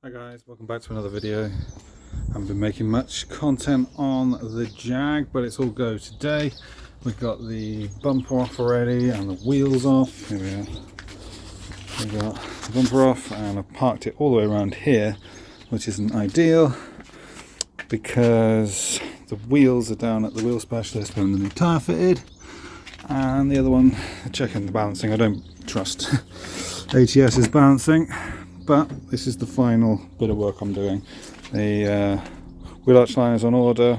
Hi guys, welcome back to another video. I haven't been making much content on the Jag, but it's all go today. We've got the bumper off already and the wheels off. Here we are. We've got the bumper off and I've parked it all the way around here, which isn't ideal because the wheels are down at the wheel specialist when the new tyre fitted, and the other one, checking the balancing. I don't trust ATS's balancing. But this is the final bit of work I'm doing. The wheel arch liner's on order.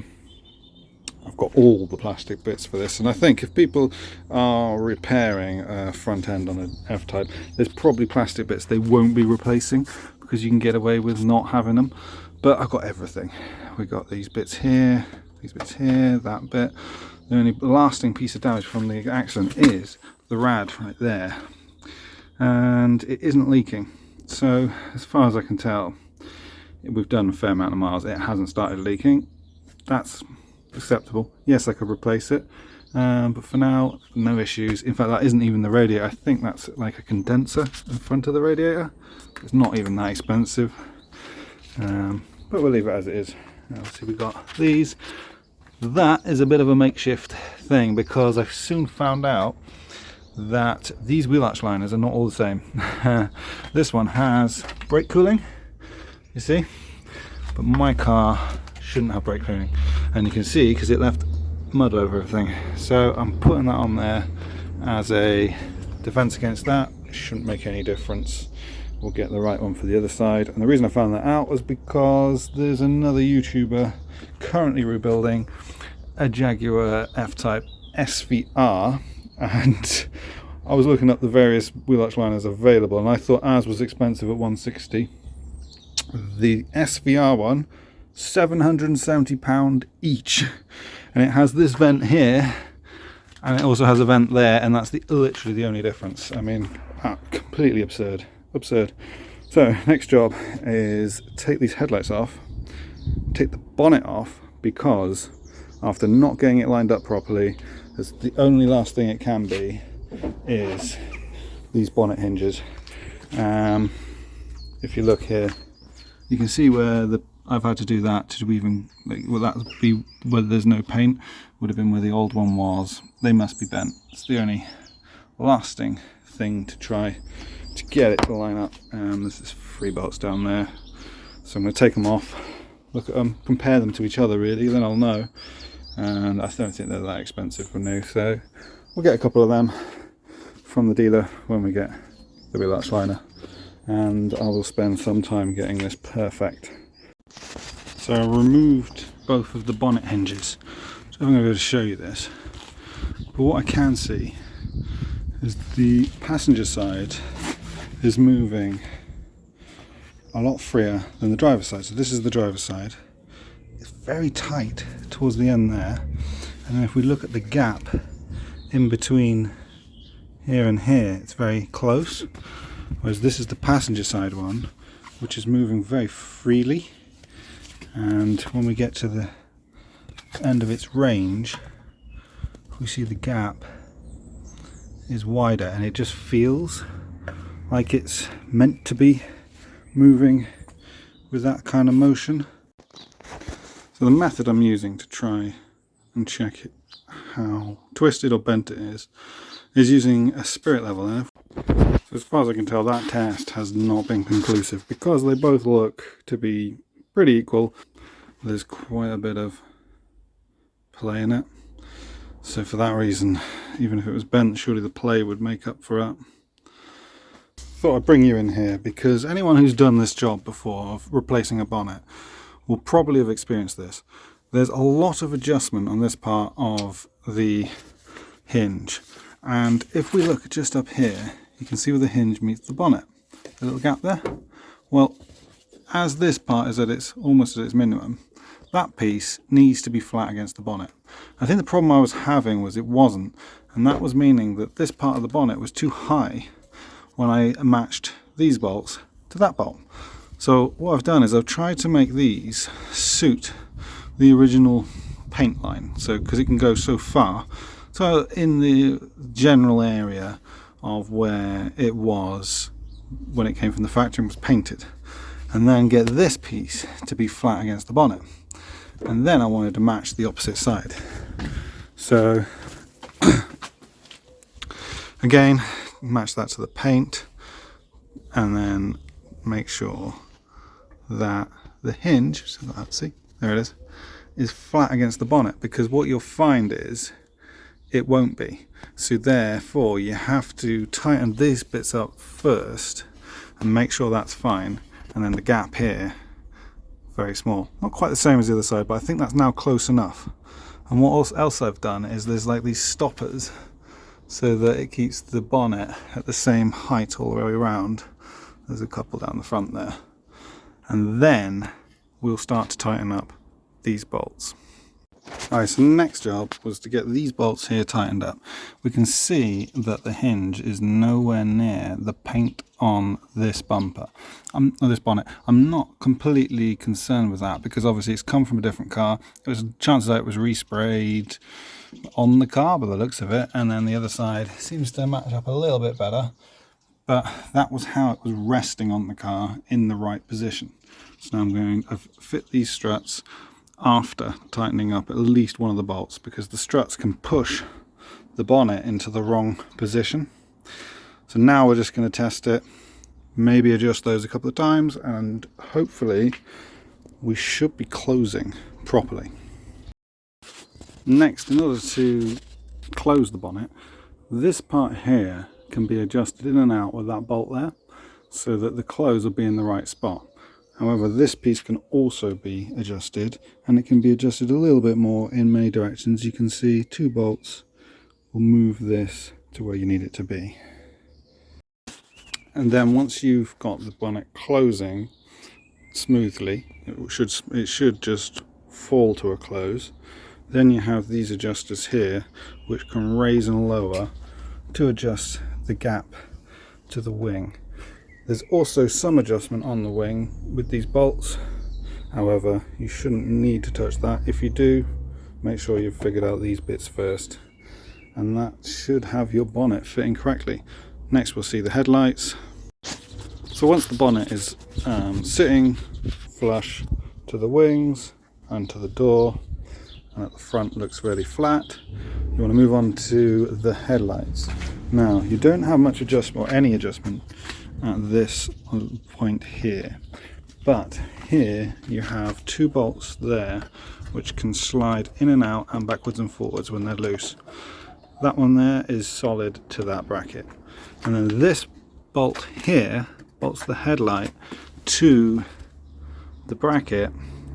I've got all the plastic bits for this, and I think if people are repairing a front end on an F-type, there's probably plastic bits they won't be replacing because you can get away with not having them. But I've got everything. We've got these bits here, that bit. The only lasting piece of damage from the accident is the rad right there, and it isn't leaking. So as far as I can tell, we've done a fair amount of miles. It hasn't started leaking. That's acceptable. Yes, I could replace it, but for now, no issues. In fact, that isn't even the radiator. I think that's like a condenser in front of the radiator. It's not even that expensive, but we'll leave it as it is. Obviously, we've got these. That is a bit of a makeshift thing because I soon found out that these wheel arch liners are not all the same. This one has brake cooling, you see, but my car shouldn't have brake cooling, and you can see because it left mud over everything. So I'm putting that on there as a defense against that. It shouldn't make any difference. We'll get the right one for the other side. And the reason I found that out was because there's another YouTuber currently rebuilding a Jaguar F-type SVR, and I was looking up the various wheel arch liners available, and I thought ours was expensive at 160. The SVR one, £770 each, and it has this vent here, and it also has a vent there, and that's literally the only difference. I mean, completely absurd. So next job is take these headlights off, take the bonnet off, because after not getting it lined up properly, the only last thing it can be is these bonnet hinges. If you look here, you can see where I've had to do that to even, well, that would be where there's no paint, would have been where the old one was. They must be bent. It's the only lasting thing to try to get it to line up. There's 3 bolts down there, so I'm going to take them off, look at them, compare them to each other really, then I'll know. And I don't think they're that expensive for new, so we'll get a couple of them from the dealer when we get the wheel arch liner, and I will spend some time getting this perfect. So I removed both of the bonnet hinges, so I'm going to be able to show you this, but what I can see is the passenger side is moving a lot freer than the driver's side. So this is the driver's side. It's very tight towards the end there, and then if we look at the gap in between here and here, it's very close, whereas this is the passenger side one, which is moving very freely, and when we get to the end of its range, we see the gap is wider, and it just feels like it's meant to be moving with that kind of motion. So the method I'm using to try and check it, how twisted or bent it is using a spirit level. And so as far as I can tell, that test has not been conclusive because they both look to be pretty equal. There's quite a bit of play in it. So for that reason, even if it was bent, surely the play would make up for it. Thought I'd bring you in here because anyone who's done this job before of replacing a bonnet will probably have experienced this. There's a lot of adjustment on this part of the hinge, and if we look just up here, you can see where the hinge meets the bonnet, the little gap there. Well, as this part is almost at its minimum, that piece needs to be flat against the bonnet. I think the problem I was having was it wasn't, and that was meaning that this part of the bonnet was too high when I matched these bolts to that bolt. So what I've done is I've tried to make these suit the original paint line, so because it can go so far. So in the general area of where it was when it came from the factory and was painted, and then get this piece to be flat against the bonnet. And then I wanted to match the opposite side. So again, match that to the paint, and then make sure that the hinge, so let's see, there it is flat against the bonnet, because what you'll find is it won't be. So therefore you have to tighten these bits up first and make sure that's fine, and then the gap here, very small. Not quite the same as the other side, but I think that's now close enough. And what else I've done is there's like these stoppers so that it keeps the bonnet at the same height all the way around. There's a couple down the front there. And then we'll start to tighten up these bolts. Alright, so the next job was to get these bolts here tightened up. We can see that the hinge is nowhere near the paint on this bumper, or this bonnet. I'm not completely concerned with that, because obviously it's come from a different car. It was chances are it was resprayed on the car by the looks of it, and then the other side seems to match up a little bit better, but that was how it was resting on the car in the right position. So now I'm going to fit these struts after tightening up at least one of the bolts, because the struts can push the bonnet into the wrong position. So now we're just going to test it, maybe adjust those a couple of times, and hopefully we should be closing properly. Next, in order to close the bonnet, this part here can be adjusted in and out with that bolt there, so that the close will be in the right spot. However, this piece can also be adjusted, and it can be adjusted a little bit more in many directions. You can see 2 bolts will move this to where you need it to be. And then once you've got the bonnet closing smoothly, it should just fall to a close. Then you have these adjusters here which can raise and lower to adjust the gap to the wing. There's also some adjustment on the wing with these bolts. However, you shouldn't need to touch that. If you do, make sure you've figured out these bits first, and that should have your bonnet fitting correctly. Next we'll see the headlights. So once the bonnet is sitting flush to the wings and to the door, and at the front looks really flat, you want to move on to the headlights. Now, you don't have much adjustment, or any adjustment, at this point here, but here you have 2 bolts there which can slide in and out and backwards and forwards when they're loose. That one there is solid to that bracket, and then this bolt here bolts the headlight to the bracket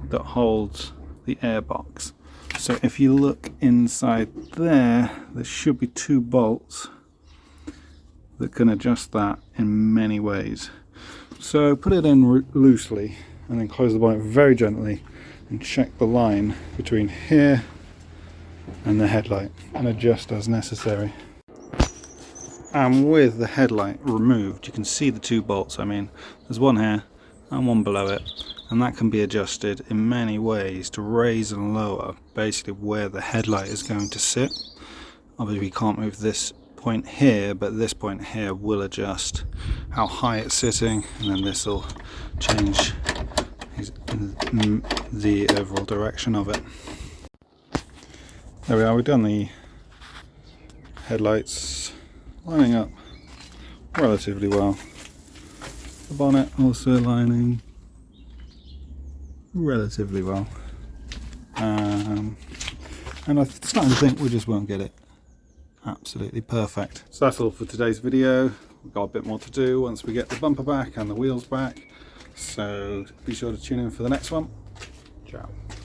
that holds the airbox. So if you look inside there should be 2 bolts that can adjust that in many ways. So put it in loosely and then close the bonnet very gently and check the line between here and the headlight and adjust as necessary. And with the headlight removed, you can see the 2 bolts. I mean, there's one here and one below it, and that can be adjusted in many ways to raise and lower basically where the headlight is going to sit. Obviously we can't move this point here, but this point here will adjust how high it's sitting, and then this will change the overall direction of it. There we are, we've done the headlights lining up relatively well. The bonnet also lining relatively well. And I'm starting to think we just won't get it absolutely perfect. So that's all for today's video. We've got a bit more to do once we get the bumper back and the wheels back. So be sure to tune in for the next one. Ciao.